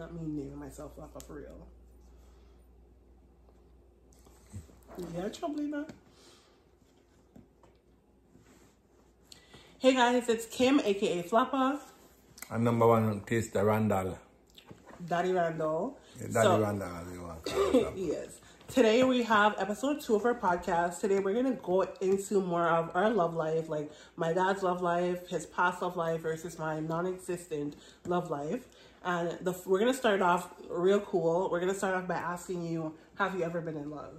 Not me naming myself Flapper for real. Yeah, Troublina. Hey guys, it's Kim, aka Flapper. And number one taster Randall. Daddy Randall. Yeah, Daddy Randall, as you want to call it. Yes. Today we have episode 2 of our podcast. Today we're going to go into more of our love life, like my dad's love life, his past love life versus my non-existent love life. And we're going to start off real cool. We're going to start off by asking you, have you ever been in love?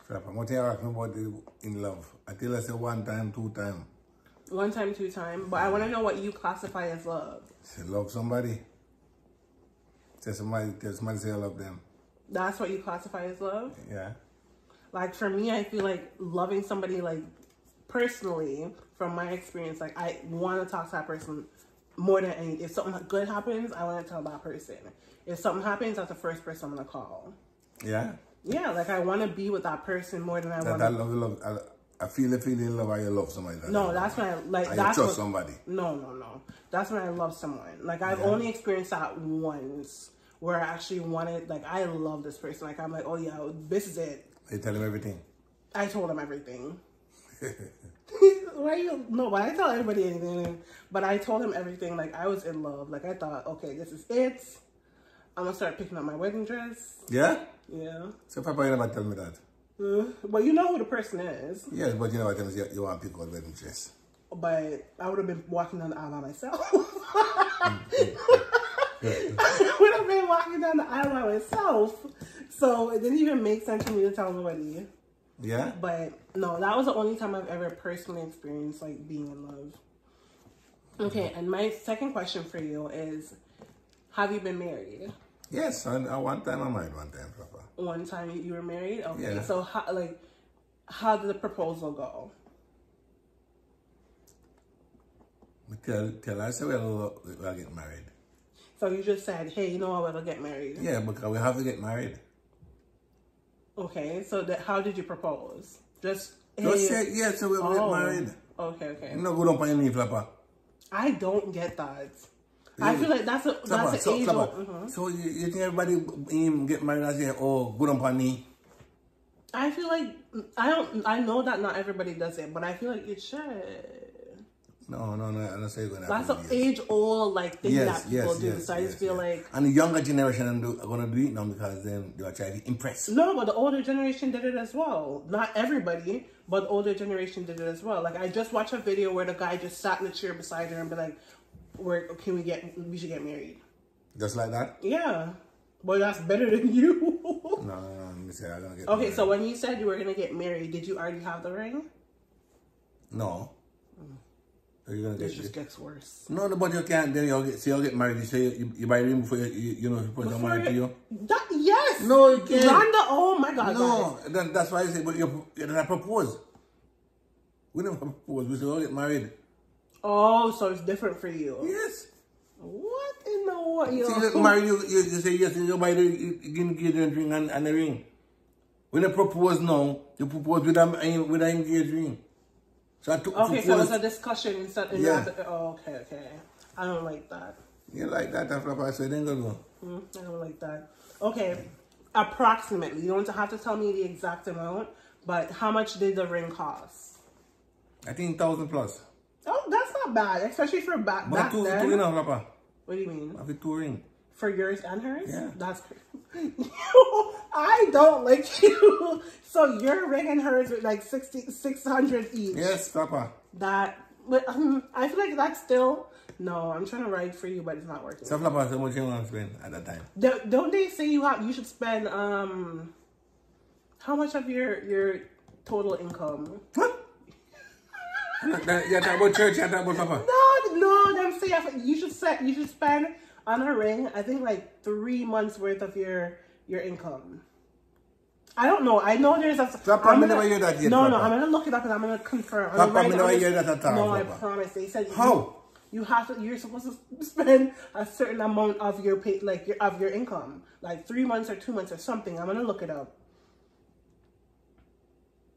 What you asking about in love? I tell us 1 time, 2 time. 1 time, 2 time. But I want to know what you classify as love. Say love somebody. Tell somebody say I love them. That's what you classify as love? Yeah. Like for me, I feel like loving somebody, like personally, from my experience, like I want to talk to that person more than anything. If something good happens, I want to tell that person. If something happens, that's the first person I'm going to call. Yeah? Yeah, like I want to be with that person more than I want to. I love. I feel in love or you love somebody. No, that's when I like. And that's you trust somebody. No. That's when I love someone. Like I've only experienced that once, where I actually wanted. Like I love this person. Like I'm like, oh yeah, this is it. You tell him everything. I told him everything. Why you? No, but I tell everybody anything. But I told him everything. Like I was in love. Like I thought, okay, this is it. I'm gonna start picking up my wedding dress. Yeah? Yeah. So Papa, you never tell me that. But you know who the person is. Yes, but you never tell me you want to pick out wedding dress. But I would have been walking down the aisle by myself. I would have been walking down the aisle by myself. So it didn't even make sense for me to tell nobody. Yeah? But no, that was the only time I've ever personally experienced like being in love. Okay, and my second question for you is, have you been married? Yes, I 1 time I married 1 time, Papa. 1 time you were married? Okay, yeah. So how did the proposal go? Tell us we'll get married. So you just said, hey, you know what, we'll get married. Yeah, because we have to get married. Okay, so how did you propose? Just say, yeah, so we'll get married. Okay. You know, go down on your knee, Flapper. I don't get that. I feel like that's an age old. So you think everybody get married and say, oh, go down on knee? I feel like, I know that not everybody does it, but I feel like it should. No, I don't say it's going to That's happen. an age-old thing that people do. So I just feel like... And the younger generation are going to do it now because then they are trying to impress. No, but the older generation did it as well. Not everybody, but the older generation did it as well. Like I just watched a video where the guy just sat in the chair beside her and be like, we should get married. Just like that? Yeah. Well, that's better than you. No, let me say I'm going to get Okay, married. so when you said you were going to get married, did you already have the ring? No. Are you gonna It just gets worse. No, but you can't. Then you'll get married. You say you buy a ring before you know the person married to you. Yes. No, you can't. Rhonda, oh my God. No, that's why I say. But you didn't propose. We never propose. We still get married. Oh, so it's different for you. Yes. What in the what? You See, you married. You say yes, and you buy the engagement ring and the ring. When you propose now, you propose with an engagement ring. So okay, so it's a discussion instead. Yeah. Okay. I don't like that. You like that, Papa? So then go. I don't like that. Okay, approximately. You don't have to tell me the exact amount, but how much did the ring cost? I think 1,000 plus. Oh, that's not bad, especially for back then. Two enough, Papa. What do you mean? I have 2 ring. For yours and hers? Yeah. That's crazy. I don't like you. So your ring and hers were like 600 each. Yes, Papa. But I feel like that's still, no, I'm trying to ride for you, but it's not working. So Papa, how much you want to spend at that time? Don't they say you should spend, how much of your total income? What? You're talking about church, you're talking about Papa? No, them say you should spend on a ring, I think like 3 months worth of your income. I don't know. I know there's a... Papa, never hear that yet, No, Papa. I'm going to look it up and I'm going to confirm. Papa, never hear that at all, No, Papa. I promise. They said... How? You're supposed to spend a certain amount of your pay, of your income. Like 3 months or 2 months or something. I'm going to look it up.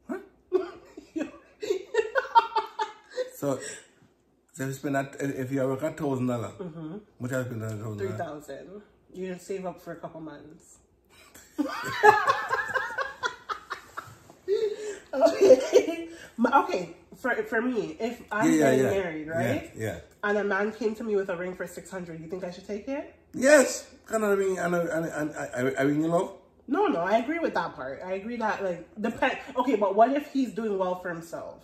Huh? So if you spend that, if you work $1,000, much I spend on $1,000? 3,000. You're gonna save up for a couple months. Okay. Okay. For me, if I'm getting married, right? Yeah. And a man came to me with a ring for 600, you think I should take it? Yes. Kind of ring and I ring you love. No, I agree with that part. I agree that okay, but what if he's doing well for himself?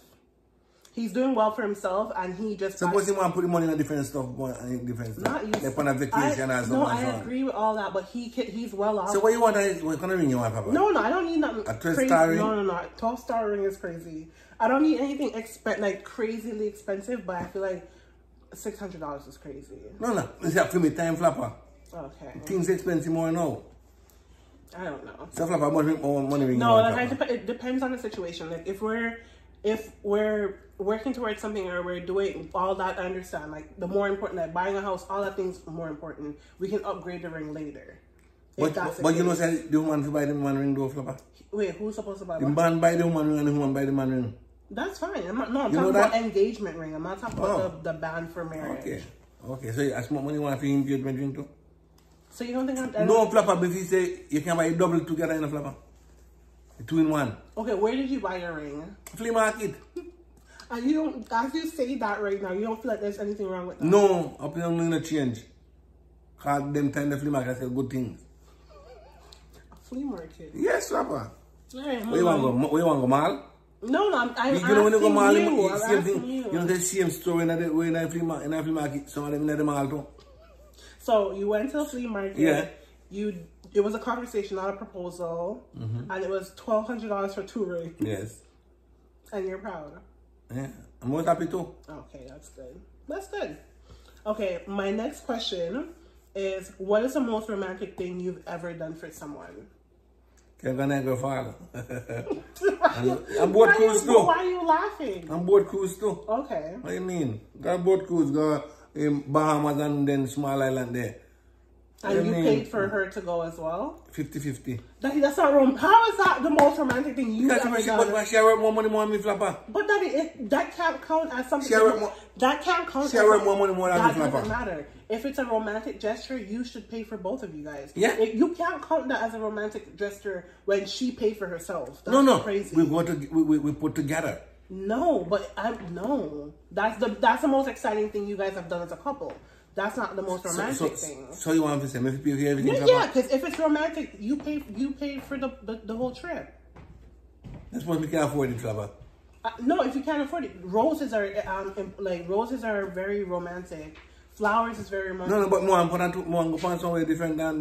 He's doing well for himself, and he just... Suppose he want to put the money in different stuff, Not you. Like on a vacation or something. No, I agree with all that, but he's well off. So what you want? What kind of ring you want, Papa? No, I don't need nothing. A 12-star ring? No. 12-star ring is crazy. I don't need anything like crazily expensive, but I feel like $600 is crazy. No. It's have to be time flapper. Okay. Things expensive more now. I don't know. So flapper more money ring. No, it depends on the situation. Like if we're working towards something or we're doing all that, I understand. Like the more important, like buying a house, all that things more important. We can upgrade the ring later. But you know, say the woman to buy the man ring, do flapper. Wait, who's supposed to buy? The man buy the woman ring and the woman buy the man ring. That's fine. I'm talking about engagement ring. I'm not talking about the band for marriage. Okay. So as much money you want for engagement ring too? So you don't think I'm... No flapper, if you say you can buy double together in a flapper. 2 in 1. Okay, where did you buy your ring? Flea market. And you don't, as you say that right now, you don't feel like there's anything wrong with that? No, up here I'm going to change. Because them time the flea market sell good things. A flea market? Yes, flapper. Right, where you want to go, mall? No, I'm you know when you go mall, same thing. You know the same store in the flea market. Some of them in the mall too. So you went to the flea market. Yeah. It was a conversation, not a proposal, and it was $1,200 for 2 rings. Yes. And you're proud. Yeah, I'm most happy too. Okay, that's good. That's good. Okay, my next question is: what is the most romantic thing you've ever done for someone? I'm gonna go far. I'm board cruise too. Why are you laughing? I'm board cruise too. Okay. What do you mean? Got board cruise, go in Bahamas and then small island there. And you paid for her to go as well? 50-50. That's not romantic. How is that the most romantic thing you've ever done? But she work more money more than me, flapper. But that can't count as something. That can't count. She work more money more than me, flapper. That doesn't matter. If it's a romantic gesture, you should pay for both of you guys. Yeah. You can't count that as a romantic gesture when she paid for herself. That's crazy. We put together. No, but that's the most exciting thing you guys have done as a couple. That's not the most romantic thing. So you want to say, maybe pay for everything? Yeah, because if it's romantic, you pay for the whole trip. That's what we can afford it, flapper. No, if you can't afford it, roses are very romantic. Flowers is very romantic. No, but more I'm find somewhere different than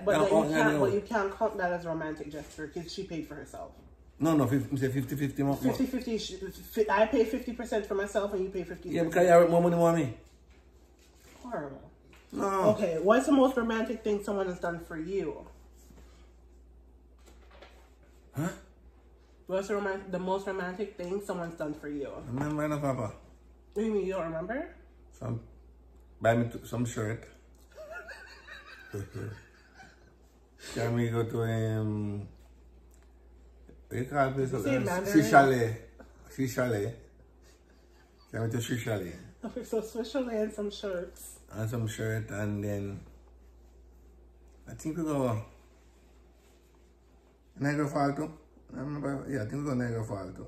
but you can't count that as a romantic gesture because she paid for herself. No, 50-50 more. 50-50. I pay 50% for myself and you pay 50%. Yeah, because you have more money than me. Horrible. No. Okay, what's the most romantic thing someone has done for you? Huh? What's the most romantic thing someone's done for you? Remember, no, Papa. What do you mean you don't remember? Buy me some shirt. Can we go to what you call this? Swiss Chalet. Can we to Swiss Chalet? Okay, so Swiss Chalet and some shirts. And some shirt, and then I think we go Niagara Falls too. I think we go Niagara Falls too.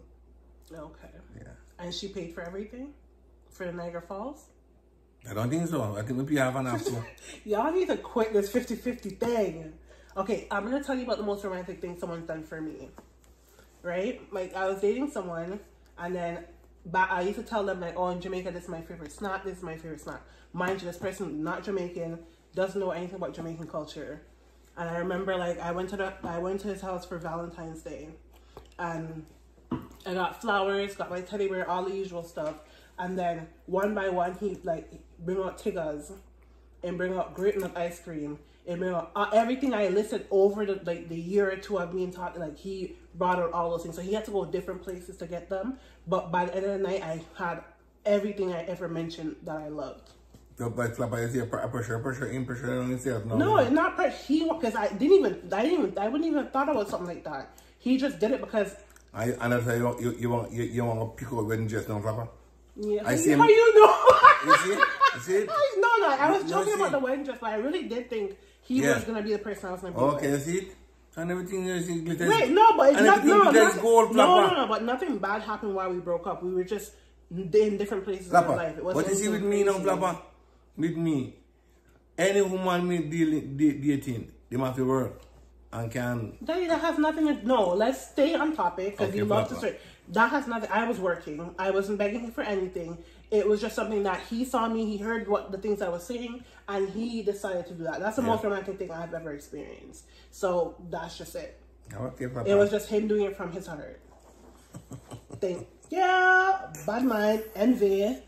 Okay. Yeah. And she paid for everything? For the Niagara Falls? I don't think so. I think we have enough too. Y'all need to quit this 50-50 thing. Okay, I'm going to tell you about the most romantic thing someone's done for me. Right? Like, I was dating someone, and then I used to tell them, like, oh, in Jamaica, this is my favorite snack, this is my favorite snack. Mind you, this person, not Jamaican, doesn't know anything about Jamaican culture. And I remember, like, I went to his house for Valentine's Day. And I got flowers, got my teddy bear, all the usual stuff. And then, one by one, he, like, bring out Tiggas and bring out Great Nut ice cream. And bring out everything I listed over the year or two of being taught. Like, he brought out all those things. So he had to go different places to get them. But by the end of the night, I had everything I ever mentioned that I loved. So, but is he pressure on himself? No, it's not pressure. Because I wouldn't even have thought about something like that. He just did it because. And that's how you want to pick up wedding dress now, Papa? Yeah. I see him. How you know? You see? You see? I know that. I was joking see? about the wedding dress, but I really did think he was gonna be the person I was gonna be Okay, with. you see it? And everything you see glitters. Wait, no, but it's and not. everything No, glitters not, gold, no, Flapper. no, no. But nothing bad happened while we broke up. We were just in different places in Flapper. our life. It But you see with me now, Flapper, with me, any woman me dating, they must have work and can. Daddy, that has nothing to. No, let's stay on topic because Okay, you love to Flapper. say that has nothing. I was working. I wasn't begging him for anything. It was just something that he saw me. He heard what the things I was saying, and he decided to do that. That's the most romantic thing I've ever experienced. So that's just it. Okay, Flapper. It was just him doing it from his heart. Thank yeah, bad mind, envy.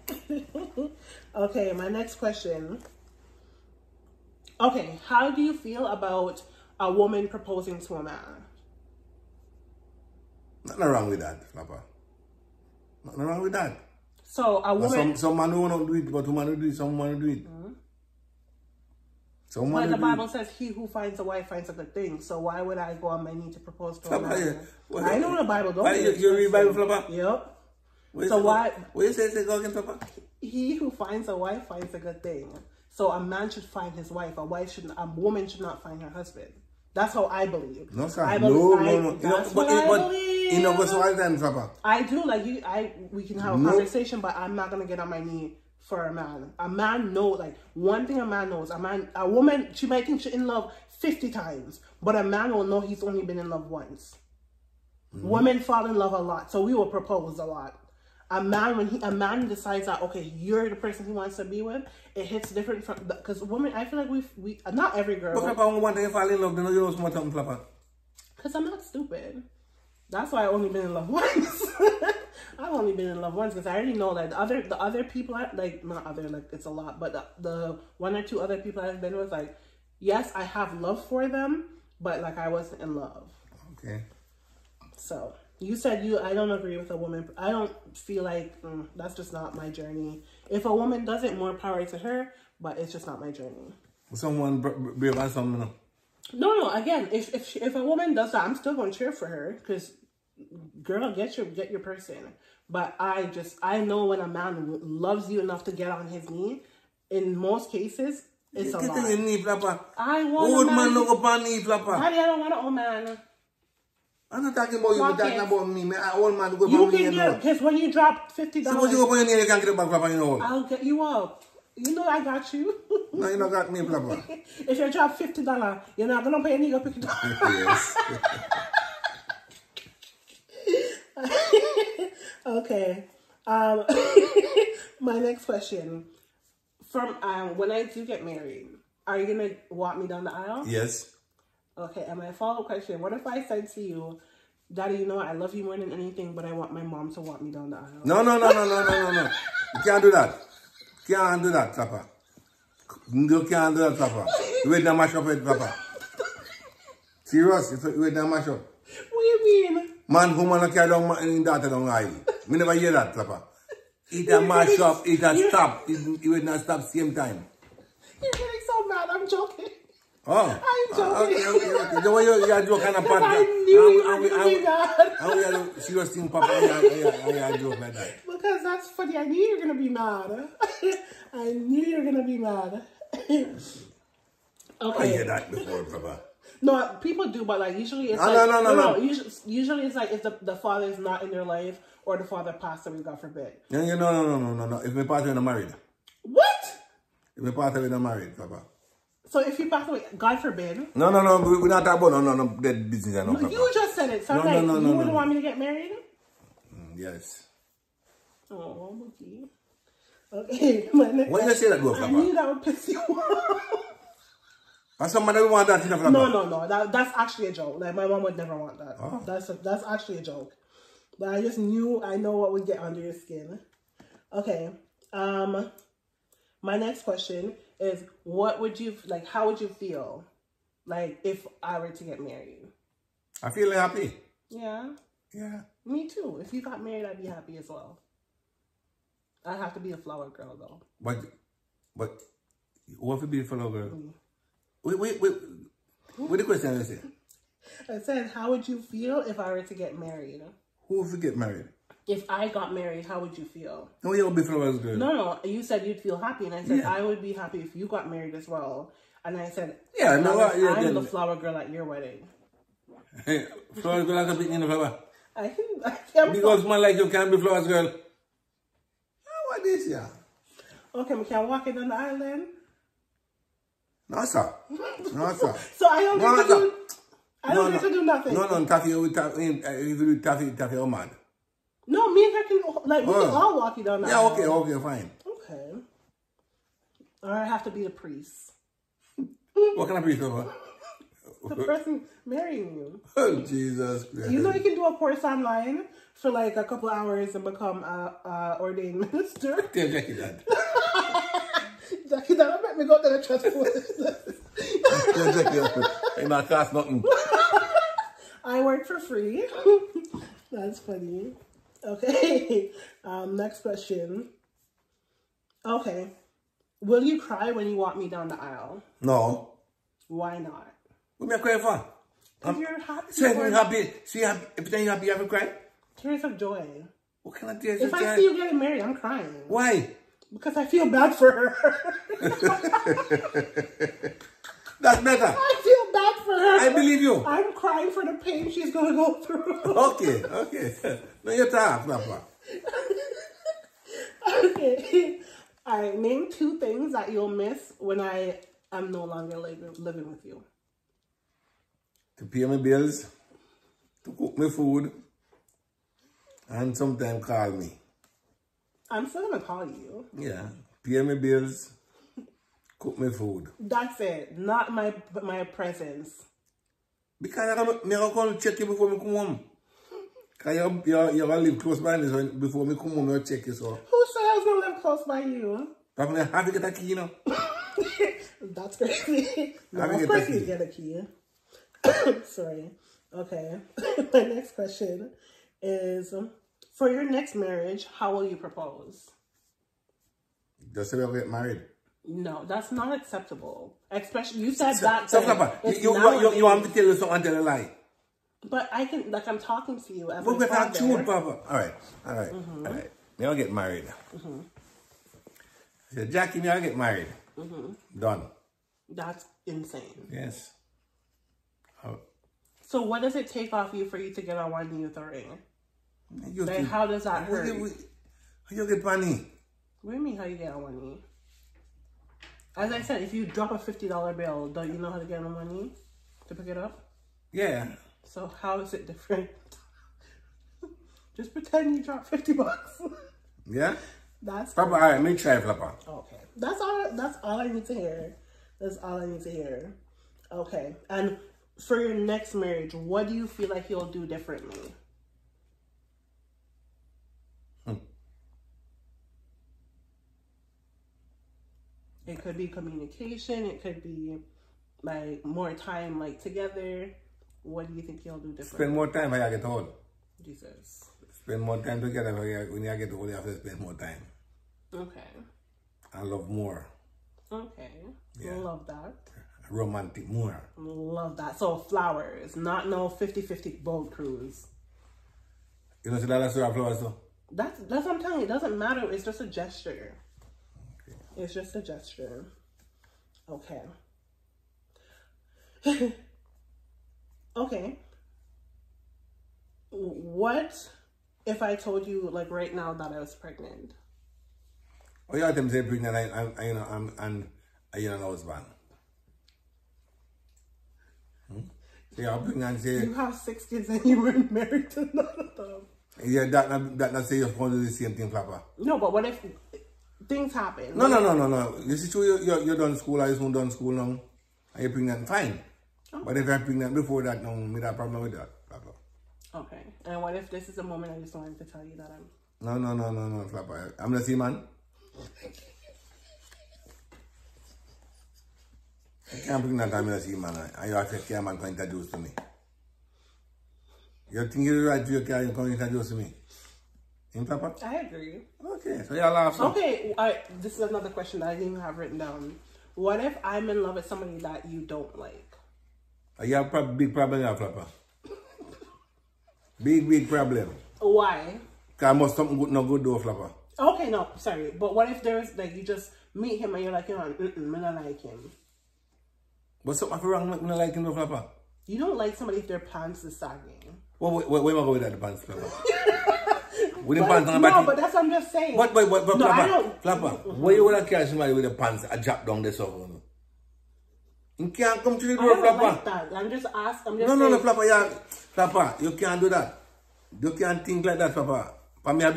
Okay, my next question. Okay, how do you feel about a woman proposing to a man? Nothing wrong with that, Flapper. Nothing wrong with that. So a woman. Some man will not do it, but woman will do it, some woman will do it. Some But man the will Bible do says he who finds a wife finds a good thing. So why would I go on my knee to propose to a Flapper, man? yeah. I know the Bible. Don't You read Bible, Flapper? Yep. What So why? What you say go again, Flapper? He who finds a wife finds a good thing. So a man should find his wife. A woman should not find her husband. That's how I believe. No, sir. I No. That's what I believe. You know, go so all the time, Flapper. I do like you. We can have a conversation, but I'm not gonna get on my knee for a man. A man knows, like one thing a man knows. A woman, she might think she's in love 50 times, but a man will know he's only been in love once. Women fall in love a lot, so we will propose a lot. A man decides that okay, you're the person he wants to be with. It hits different from because women. I feel like we not every girl. But Flapper, one time you fall in love, then you know smart something, Flapper. Because I'm not stupid. That's why I've only been in love once. I've only been in love once because I already know that the other people it's a lot, but the one or two other people I've been with, like, yes, I have love for them, but like I wasn't in love. Okay. So you said I don't agree with a woman. I don't feel like that's just not my journey. If a woman does it, more power to her, but it's just not my journey. Someone brave and some No. Again, if a woman does that, I'm still going to cheer for her because, girl, get your person. But I know when a man loves you enough to get on his knee. In most cases, it's a lot. I want old a man no go on knee, Flapper. Daddy, I don't want an old man. I'm not talking about you. I'm talking about me. Man, old man go You on knee. can get because when you drop $50, Suppose you go on your knee, you can't get it back, Flapper. You know. I'll get you up. You know I got you. No, you don't got me, Flapper. If you drop $50, you're not gonna pay any to pick it up. Yes. Okay. My next question. From when I do get married, are you gonna walk me down the aisle? Yes. Okay, and my follow-up question, what if I said to you, Daddy, you know what? I love you more than anything, but I want my mom to walk me down the aisle. No. You can't do that. Can't do that, Flapper. You can't do that, Flapper. You wait to mash up it, Flapper. Serious, you wait to mash up. What do you mean? Man, woman, no carry down in daughter down aisle. Me never hear that, Flapper. It a mash up, it a stop. It will not stop same time. You're getting so mad. I'm joking. Oh. I'm joking. Okay. The way you are joking on a podcast. I knew you were going to be mad. And we are serious thing, Papa, and you are joke like that. Because that's funny. I knew you were going to be mad. I knew you were going to be mad. Okay. I hear that before, Papa. No, people do, but like usually it's No. Usually it's like if the father is not in their life or the father passed away, God forbid. No. If my partner is married. What? If my partner is married, Papa. So if you pass away, God forbid. No. We're not talking about no dead business. No, Papa. You just said it. So you wouldn't want me to get married? Yes. Oh, okay. Okay. When you say that, go, Papa? I knew that would piss you off. And somebody want that, Papa? No. That's actually a joke. Like my mom would never want that. Oh. That's actually a joke. But I just knew I know what would get under your skin. Okay. My next question is, what would you like? How would you feel, like if I were to get married? I feel happy. Yeah. Yeah. Me too. If you got married, I'd be happy as well. I'd have to be a flower girl though. But what if you be a flower girl? Wait. What the question is it? I said, how would you feel if I were to get married? Who would get married? if I got married, how would you feel? No, you would be flowers girl. No, you said you'd feel happy, and I said I would be happy if you got married as well. And I said, yeah, no, I'm the flower girl at your wedding. Hey, flowers girl, I can be in the flower. I can Because man like you can't be flowers girl. What is yeah? Okay, we can walk in on the island. No, sir. No, sir. So I don't get to do. I don't get to do nothing. No, taffy, if you do taffy, you're mad. No, me and her can, like, we can all walk you down the island. Yeah, okay, fine. Okay. Or I have to be the priest. What kind of priest over? The person marrying you. Oh, Jesus Christ. You know you can do a course online for like a couple hours and become a ordained minister. Tell Jackie that. Jackie, that'll make me go to the church for Tell Jackie, ain't not cost nothing. I work for free. That's funny. Okay. Next question. Okay. Will you cry when you walk me down the aisle? No. Why not? What am I crying for? If you're happy. So if you're happy, see, every time you're happy, you have to cry? Tears of joy. What kind of tears of joy? If I see you getting married, I'm crying. Why? Because I feel bad for her. That's better. I feel bad for her. I believe you. I'm crying for the pain she's going to go through. Okay. No, you're tough, Papa. Okay. All right, name 2 things that you'll miss when I am no longer living with you. To pay my bills, to cook my food, and sometimes call me. I'm still going to call you. Yeah. Pay my bills, cook my food. That's it. Not my presence. Because I'm going to check you before I come home. Because you're going to live close by me, so before I come home, I'll check you. So. Who said I was going to live close by you? Papa, I have to get a key, you know. That's crazy. No, of course you get a key. Sorry. Okay. My next question is, for your next marriage, how will you propose? Just say we'll get married. No, that's not acceptable. Especially, you said that. So, Papa, you want me to tell you something and tell a lie? But I can, like, I'm talking to you as but my father. Truth, Papa. All right. Me, I'll get married. I said, Jackie, me, I'll get married. Done. That's insane. Yes. So what does it take off you for you to get on one knee with a ring? Like, how does that hurt? How you get money? What do you mean how you get on one knee? As I said, if you drop a $50 bill, don't you know how to get on one knee to pick it up? Yeah. So how is it different? Just pretend you dropped $50. Yeah? That's Papa, all right, me try, Papa. Okay. That's all I need to hear. That's all I need to hear. Okay. And for your next marriage, what do you feel like you'll do differently? It could be communication. It could be like more time like together. What do you think you'll do differently? Spend more time when you get old. Jesus. Spend more time together when you get old. You have to spend more time. Okay. I love more. Okay. Yeah. Love that. Romantic more. Love that. So flowers, not no 50-50 boat cruise. You know, so that's what flowers though? That's what I'm telling you. It doesn't matter. It's just a gesture. Okay. It's just a gesture. Okay. Okay. What if I told you like right now that I was pregnant? Oh, you have them say pregnant and you're an husband. So you're pregnant say... You have 6 kids and you weren't married to none of them. Yeah, that not say you're going to do the same thing, Papa. No, but what if things happen? No. You see, you're done school, I soon done school now. And you're pregnant, fine. Oh. But if you're pregnant before that, no, me that problem with that, Papa. Okay. And what if this is a moment I just wanted to tell you that I'm... No, Papa. I'm the same man. I can't bring that time in the same man. And you have to care man can introduce to me. You think you're right to your care, you can introduce to me. In Papa? I agree. Okay, so you'll laugh. Okay, this is another question that I didn't even have written down. What if I'm in love with somebody that you don't like? You have a big problem, Papa. Big problem. Why? Cause must something good, no good though, Flapper. Okay, no, sorry. But what if there's like you just meet him and you're like, you know, I don't like him. But something wrong with me like him though, Flapper? You don't like somebody if their pants is sagging. Well, where am I going with that, the pants, Flapper? With the pants on the No, body? but that's what I'm just saying. But no, Flapper, I don't. Flapper, why you want to carry somebody with the pants a drop down there so? You can't come to the door, I don't Flapper. like that. I'm just asking. No, Flapper, yeah. Flapper, you can't do that. You can't think like that, Flapper. But me have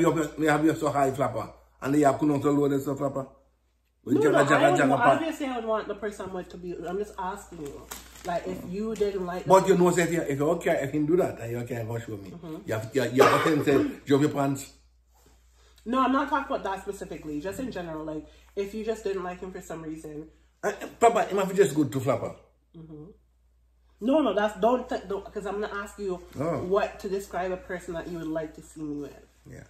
you so high, Flapper. And they have to so low there, so Flapper. I just say I would want the person I'm with to be. I'm just asking you. Like, if you didn't like... But you know, if you okay, if you do that, and you can't go show me. You have to say, drop your pants. No, I'm not talking about that specifically. Just in general, like, if you just didn't like him for some reason... Flapper, he might be just good to Flapper. No, that's... Don't... Because I'm going to ask you what to describe a person that you would like to see me with. Yeah.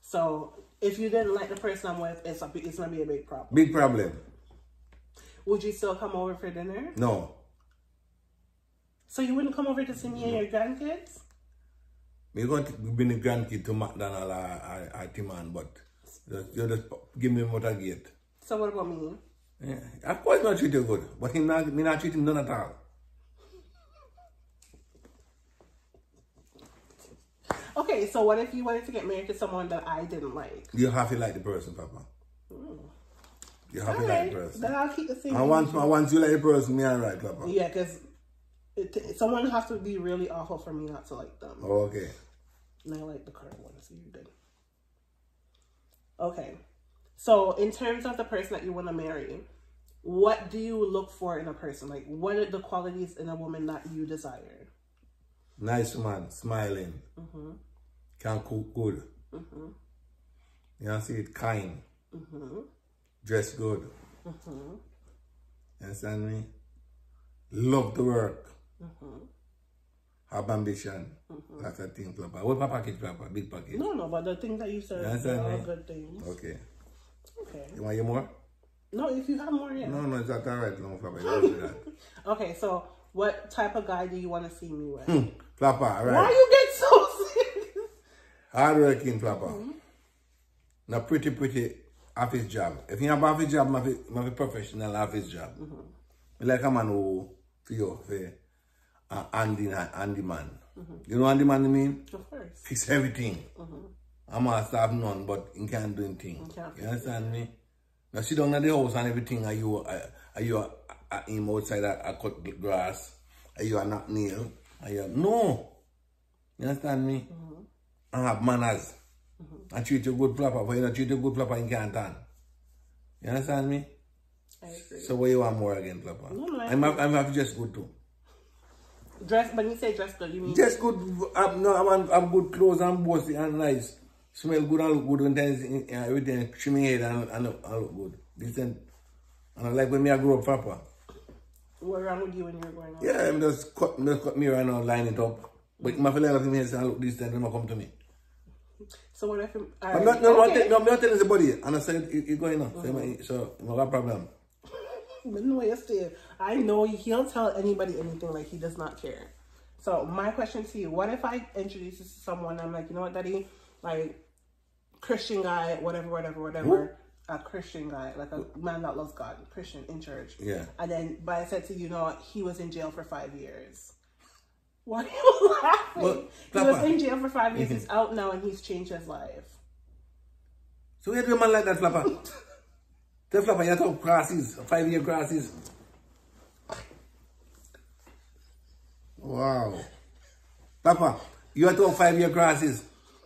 So, if you didn't like the person I'm with, it's going to be a big problem. Big problem. Would you still come over for dinner? No. So you wouldn't come over to see me and your grandkids? We're going to bring the grandkid to McDonald's or Timan, but you just give me what I get. So what about me? Yeah. Of course I treat you good, but me not treat him none at all. Okay, so what if you wanted to get married to someone that I didn't like? You have to like the person, Papa. You have to like the person. Then I'll keep the same. I want you like the person, me alright, Papa. Yeah, because someone has to be really awful for me not to like them. Oh, okay. And I like the current one, so you did. Okay. So, in terms of the person that you want to marry, what do you look for in a person? Like, what are the qualities in a woman that you desire? Nice man, smiling. Can cook good. You see it kind. Dress good. You understand me? Love to work. Have ambition. That's a thing, Papa. What package, Papa? Big package. No, but the things that you said are all good things. Okay. Okay. You want more? No, if you have more, yeah. No, it's not alright, no, Papa. You don't do that. Okay, so what type of guy do you want to see me with? Papa, alright. Why you get so serious? Hard-working, Papa. Now, pretty office job. If you have office job, I'm a professional office job. Like a man who, for you, handy man. You know handy man I mean? Of course. Fix everything. I'm a staff none, but he can't do anything. You understand me? Now sit down at the house and everything. Are you him outside I cut the grass? Are you a knock nail? Are you no? You understand me? I have manners. I treat you good flapper, but you don't treat you good flapper, you can't turn. You understand me? I agree. So what you want more again, flapper? No, I'm have just good too. Dress, when you say dress good, you mean? Just good. I'm good clothes and bossy and nice. Smell good and look good when things everything trimming head and look good. Decent. And I like when I grow up, Papa. What wrong with you when you were growing up? Yeah, I'm just cut me right now, line it up. But my fella have him here and look decent when I come to me. So what if I'm not telling anybody, and I said it's going on. So no problem. But no, yesterday, I know he'll tell anybody anything, like he does not care. So my question to you, what if I introduce you to someone, I'm like, you know what, Daddy, like Christian guy, whatever, a Christian guy, like a man that loves God, Christian in church. Yeah. And then, but I said to you, know, he was in jail for 5 years. Why are you laughing? Well, he was in jail for 5 years, he's out now and he's changed his life. So you do a man like that, Flapper? Tell Flapper, you have crosses, 5-year crosses. Wow. Papa, you have to have 5-year crosses.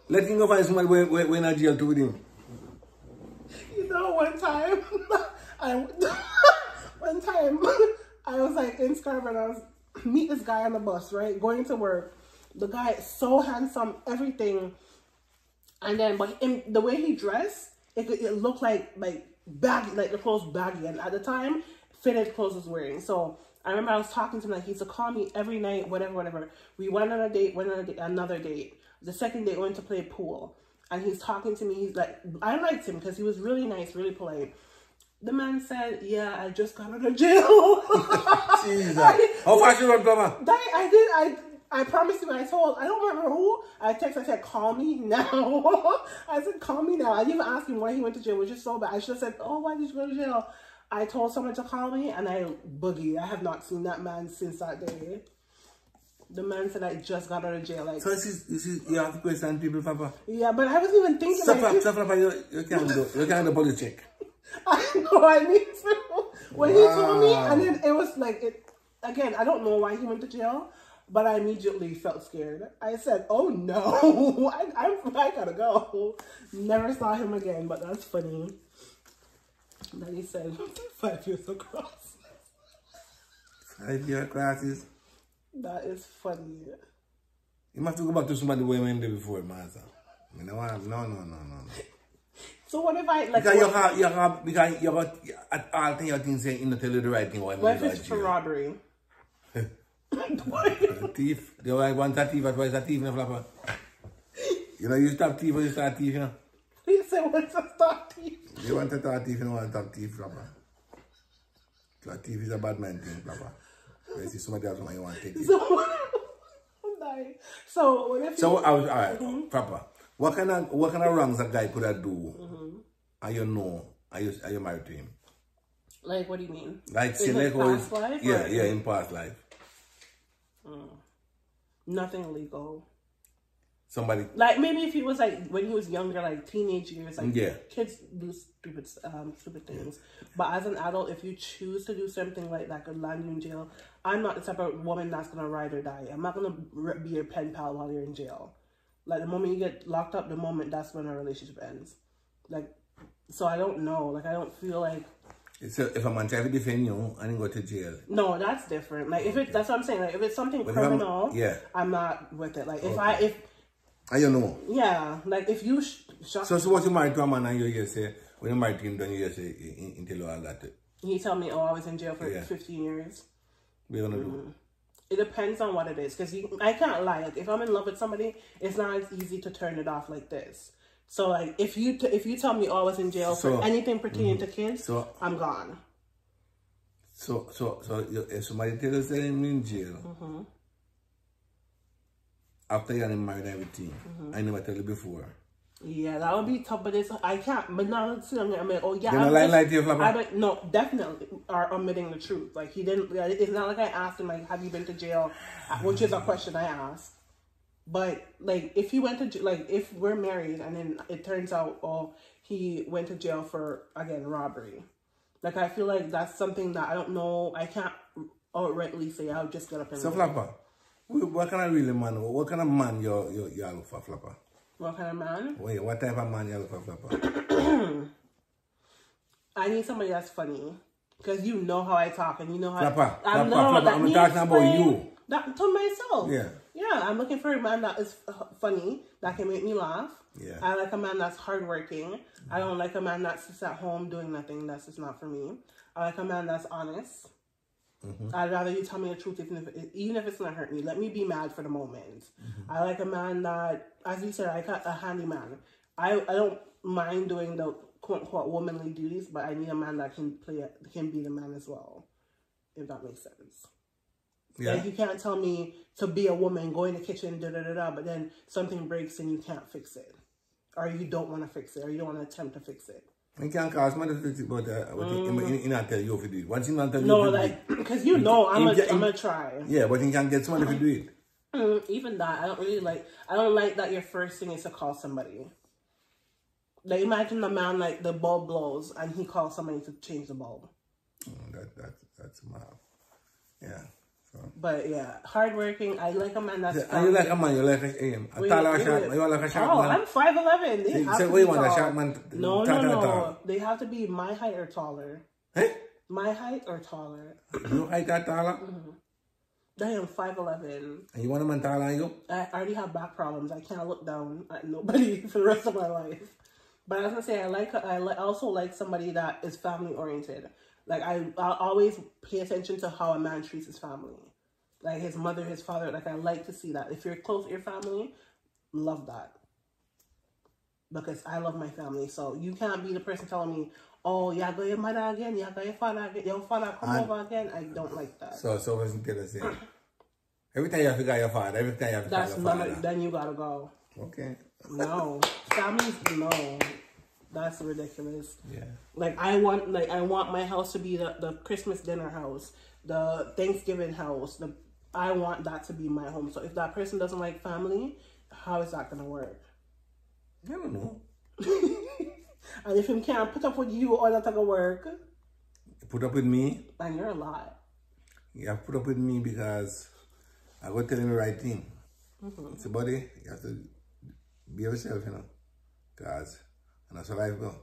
Let him go find somebody we're in jail too with him. You know, one time, I was like in Scarborough and I was meet this guy on the bus, right? Going to work. The guy is so handsome, everything. And then, but the way he dressed, it looked like baggy, like the clothes baggy. And at the time, fitted clothes was wearing. So I remember I was talking to him, like he used to call me every night, whatever. We went on a date, another date. The second date, we went to play pool. And he's talking to me. He's like, I liked him because he was really nice, really polite. The man said, yeah, I just got out of jail. Jesus. How fast you run, Papa? I promise you, I don't remember who. I said, call me now. I said, call me now. I didn't even ask him why he went to jail, which is so bad. I should have said, oh, why did you go to jail? I told someone to call me, and I boogie. I have not seen that man since that day. The man said I just got out of jail. Like, so you have to question people, Papa? Yeah, but I wasn't even thinking you can't do police check. I know, I need to. When he told me, and then it was like, again, I don't know why he went to jail, but I immediately felt scared. I said, oh no, I gotta go. Never saw him again, but that's funny. Then he said, 5 years across. 5 year classes. That is funny. You must go back to somebody who went there before, Master. No. So what if I, like... Because you got all things you think saying, you know, tell you the right thing. What if it's for robbery? A thief. They want a thief, advise a thief, no flapper. You know, you stop thief or you start thief, you know? He said, what's a start thief? You want to start thief, you don't want to start thief, flapper. So a thief is a bad man thing, flapper. You see somebody else you want to take it. I'm dying. So what if alright, Papa. What kind of wrongs a guy could have do? And you know, are you married to him? Like, what do you mean? Like, in his past life? Yeah, in past life. Nothing illegal. Somebody like maybe if he was like when he was younger, like teenage years, like kids do stupid things. But as an adult, if you choose to do something like that could land you in jail, I'm not the type of woman that's gonna ride or die. I'm not gonna be your pen pal while you're in jail. Like the moment you get locked up, that's when our relationship ends. Like, so I don't know. Like I don't feel like. So if a man try to defend you and you go to jail. No, that's different. Like if that's what I'm saying. Like if it's something criminal, I'm not with it. Like if I don't know. Yeah, like if you So what you married to a man and you just say, when you married to him, then you just say, until you all got it. He told me, oh, I was in jail for 15 years. What are you going to do? It depends on what it is. Because I can't lie. Like, if I'm in love with somebody, it's not as easy to turn it off like this. So, like, if you tell me, oh, I was in jail for anything pertaining to kids, I'm gone. So if somebody tells us they're in jail, after you're married and everything, I never tell you before. Yeah, that would be tough, but I can't. But now I'm like, oh yeah, you're not lying to you, Flapper? No, definitely are omitting the truth. Like he didn't. It's not like I asked him like, have you been to jail, which is a question I asked. But like, if he went to like, if we're married and then it turns out, oh, he went to jail for again robbery. Like I feel like that's something that I don't know. I can't outrightly say. I'll just get up and. So Flapper, what kind of really man? What kind of man you look for, Flapper? What kind of man? Wait, what type of man you look for, Flapper? I need somebody that's funny. Because you know how I talk and you know how Flapper, I'm talking about you. That, to myself. Yeah. Yeah, I'm looking for a man that is funny, that can make me laugh. Yeah. I like a man that's hardworking. I don't like a man that sits at home doing nothing. That's just not for me. I like a man that's honest. I'd rather you tell me the truth, even if it's going to hurt me. Let me be mad for the moment. I like a man that, as you said, I got a handyman. I don't mind doing the quote-unquote womanly duties, but I need a man that can be the man as well, if that makes sense. Yeah. Like you can't tell me to be a woman, go in the kitchen, but then something breaks and you can't fix it. Or you don't want to fix it, or you don't want to attempt to fix it. You can't cause me to fix it, but he not tell you if you do it. Once he not tell you no, like, because you know I'm going to try. Yeah, but he can't get somebody to do it. Even that, I don't like that your first thing is to call somebody. Like, imagine the man, like, the bulb blows, and he calls somebody to change the bulb. That's mad. Yeah. So. But, yeah, hardworking. I like a man that's... You like a man, you like a taller sharp man. You like a sharp man? I'm 5'11". So what you want, a sharp man? No. They have to be my height or taller. Eh? My height or taller. Your height or taller? I am 5'11". And you want a man taller than you? I already have back problems. I can't look down at nobody for the rest of my life. But I was gonna say I also like somebody that is family oriented. Like I'll always pay attention to how a man treats his family, like his mother, his father. Like I like to see that. If you're close to your family, love that. Because I love my family, so you can't be the person telling me, "Oh, you got your mother again, you got your father again, your father come over again." I don't like that. So what you tell us here? Every time you have to call your father, every time you have to call your father. Then you gotta go. Okay. No. Families, no. That's ridiculous. Yeah. Like I want my house to be the Christmas dinner house, the Thanksgiving house. I want that to be my home. So if that person doesn't like family, how is that gonna work? I don't know. And if him can't put up with you, all that gonna work. Put up with me. And you're a lot. You have to put up with me because I go tell him the right thing. It's a buddy. You have to be yourself, you know. Because that's what life go.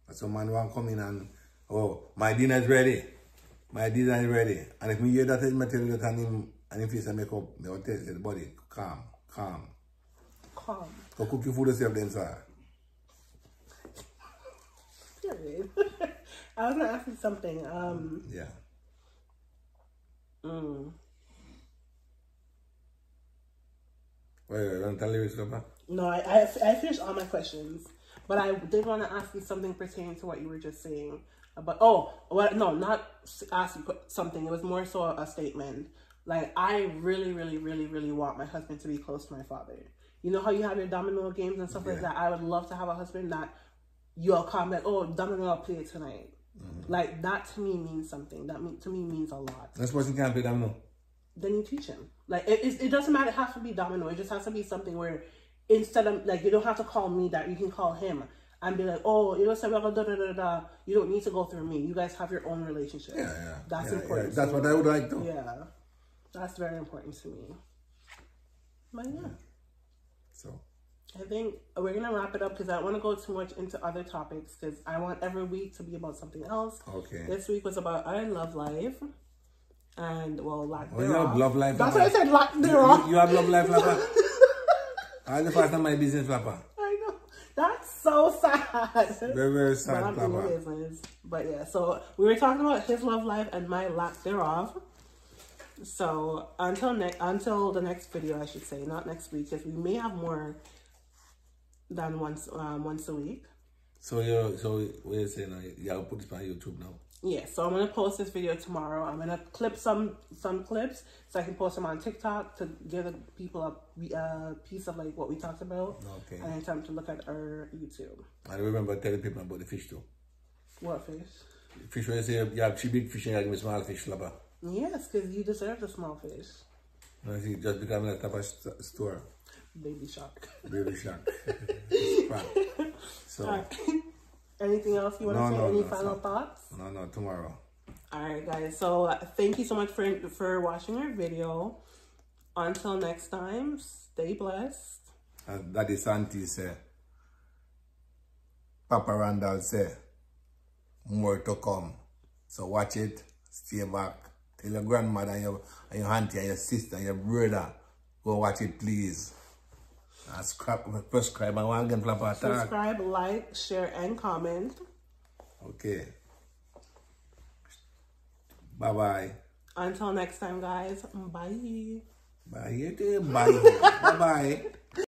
That's a man want to come in and, oh, my dinner is ready. My dinner is ready. And if me hear that, I tell you that and him face and make up, I will tell the body, calm. Go cook your food yourself then, sir. Period. I was going to ask you something. Yeah. Wait, you want to tell me something? No, I finished all my questions. But I did want to ask you something pertaining to what you were just saying. Not ask you something. It was more so a statement. Like, I really, really, really, really want my husband to be close to my father. You know how you have your domino games and stuff like that? I would love to have a husband that you'll come like, oh, domino, I'll play it tonight. Like, that to me means something. To me means a lot. That's what you can't play domino. Then you teach him. Like, it doesn't matter. It has to be domino. It just has to be something where instead of, like, you don't have to call me that. You can call him and be like, oh, you know, da-da-da-da-da. You don't need to go through me. You guys have your own relationship. Yeah. That's important. That's what I would like to. Yeah. That's very important to me. But yeah. So I think we're going to wrap it up because I don't want to go too much into other topics because I want every week to be about something else. Okay. This week was about our love life. And, well, lack thereof. You have love life. That's what I said, lack thereof. You have love life, Flapper. I the first time my business, Flapper. I know. That's so sad. Very, very sad, but I'm in the business. But yeah, so we were talking about his love life and my lack thereof. So until the next video, I should say, not next week, because we may have more than once a week. So what you saying now? You'll put this on YouTube now. Yeah, so I'm gonna post this video tomorrow. I'm gonna clip some clips so I can post them on TikTok to give the people a piece of like what we talked about. Okay. And then time to look at our YouTube. And remember telling people about the fish too. What fish? Fish when you say you have 3 big fish and you have a small fish, Flapper. Yes, because you deserve the small fish. No, see, just becoming a type of store. Baby shark. Baby shark. So. Right. Anything else you want to say? Any final thoughts? No, tomorrow. Alright, guys. So, thank you so much for watching our video. Until next time, stay blessed. As Daddy Santi say, Papa Randall say, more to come. So, watch it. Stay back. Tell your grandmother and your auntie and your sister and your brother, go watch it, please. Subscribe and one again, Flapper. Subscribe, like, share, and comment. Okay. Bye-bye. Until next time, guys. Bye. Bye. Bye. Bye-bye.